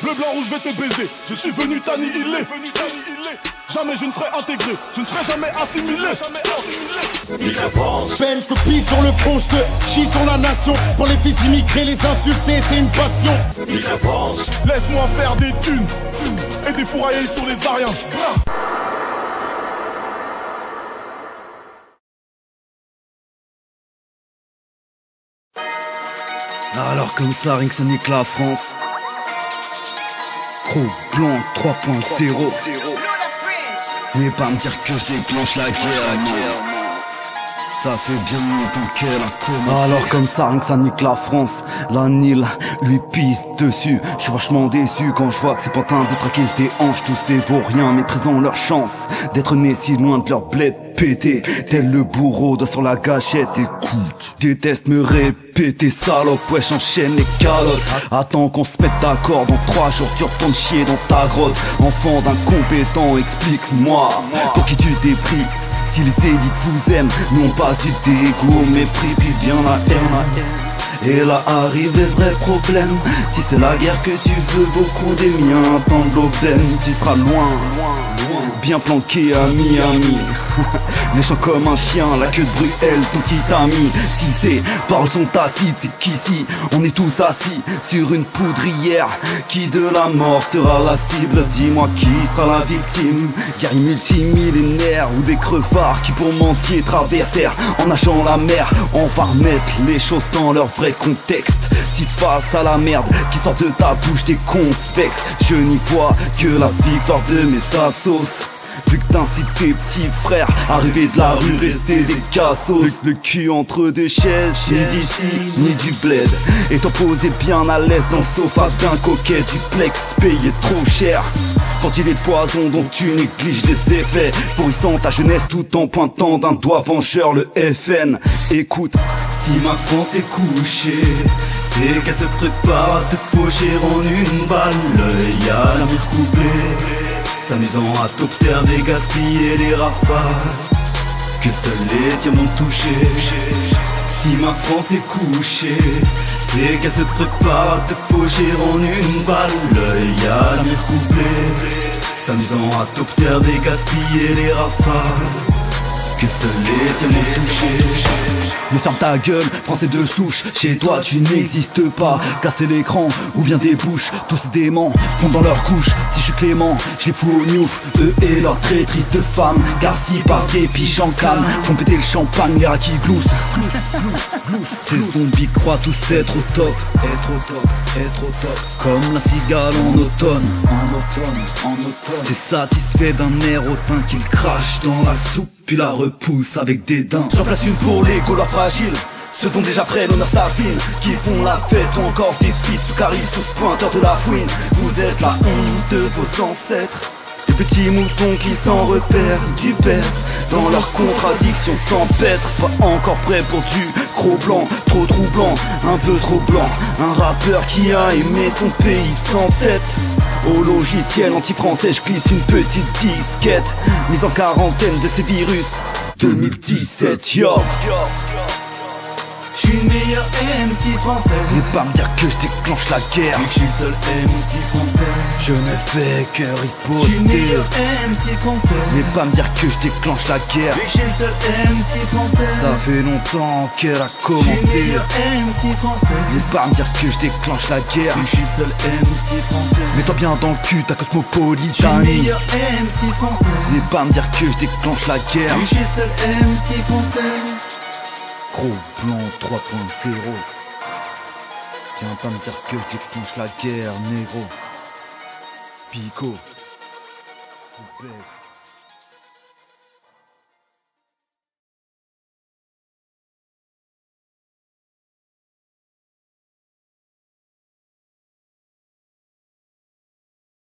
Bleu, blanc, rouge, je vais te baiser. Je suis venu t'annihiler. Jamais je ne serai intégré, je ne serai jamais assimilé. Ben, je te pisse sur le front, je te chie sur la nation. Pour les fils d'immigrés, les insulter, c'est une passion. Laisse-moi faire des thunes et des fourrailles sur les Ariens. Alors comme ça, rien que ça nique la France. Gros blanc 3.0. N'aie pas me dire que je déclenche la guerre. Ça fait bien longtemps qu'elle a commencé. Alors comme ça, rien que ça nique la France. La Nile lui pisse dessus. Je suis vachement déçu quand je vois que ces pantins détraqués se déhanchent. Tous ces vauriens méprisant leur chance d'être nés si loin de leur bled pété. Tel le bourreau doigt sur la gâchette. Écoute, déteste me répéter salope. Wesh, enchaîne les calottes. Attends qu'on se mette d'accord. Dans 3 jours tu retournes chier dans ta grotte. Enfant d'incompétent, explique-moi pour qui tu t'es pris. Si les élites vous aiment, non pas du dégoût, mépris, puis bien la haine. Et là arrivent les vrais problèmes. Si c'est la guerre que tu veux, beaucoup des miens attendent l'aubaine. Tu seras loin, bien planqué à Miami. Méchant comme un chien, la queue de Bruxelles, ton petit ami. Si ces paroles sont tacites, c'est qu'ici on est tous assis sur une poudrière. Qui de la mort sera la cible? Dis-moi qui sera la victime? Guerriers multimillénaires ou des crevards qui pour mentir traversèrent en nageant la mer. On va remettre les choses dans leur vrai contexte. Si face à la merde qui sort de ta bouche des conspects, je n'y vois que la victoire de mes assos. Vu que t'incites tes petits frères, arriver de la rue, rester des cassos. Le cul entre deux chaises, ni d'ici, ni du bled. Et toi posé bien à l'aise dans le sofa d'un coquet duplex, payé trop cher. Quand il est poison dont tu négliges les effets, pourrissant ta jeunesse tout en pointant d'un doigt vengeur le FN. Écoute, si ma France est couchée et qu'elle se prépare à te faucher en une balle, l'œil à la mire coupée, s'amusant à t'observer gaspiller les rafales que seuls les tiens m'ont touché. Si ma France est couchée, c'est qu'elle se prépare à te faucher en une balle, l'œil à la mire couplée, s'amusant à t'observer gaspiller les rafales que seuls les tiens m'ont touché. Mais ferme ta gueule, français de souche, chez toi tu n'existes pas. Casser l'écran ou bien des bouches, tous ces démons font dans leur couche. Si je suis Clément, je les fous au gnouf, eux et leurs traîtrises de femmes. Car si par des piches en canne, font péter le champagne, les raquis gloussent. Ces zombies croient tous être au top, être au top, être au top. Comme la cigale en automne, en automne. C'est satisfait d'un air hautain qu'il crache dans la soupe puis la repousse avec dédain. J'en place une pour les Gaulois fragiles, ceux dont déjà près l'honneur s'affine, qui font la fête ou encore des feats sous charisme, sous ce pointeur de la fouine. Vous êtes la honte de vos ancêtres, des petits moutons qui s'en repèrent du père. Dans leurs contradictions s'empêtrent, pas encore prêt pour du gros blanc, trop troublant, un peu trop blanc. Un rappeur qui a aimé son pays sans tête. Au logiciel anti-français, je glisse une petite disquette, mise en quarantaine de ces virus 2017, yo. J'suis le meilleur MC français. N'aie pas me dire que je déclenche la guerre. Vu que j'suis le seul MC français. Je ne fais que riposter. J'suis le meilleur MC français. N'aie pas me dire que je déclenche la guerre. Vu que j'suis le seul MC français. Ça fait longtemps qu'elle a J'suis le commencé. meilleur MC français. N'aie pas me dire que je déclenche la guerre. Vu que j'suis le seul MC français. Mets-toi bien dans le cul ta J'suis le cosmopolitanie. meilleur MC français. N'aie pas me dire que je déclenche la guerre. Vu que j'suis le seul MC français. Gros blanc 3.0. Viens pas me dire que je déclenche la guerre, négro. Pico. Ou baisse.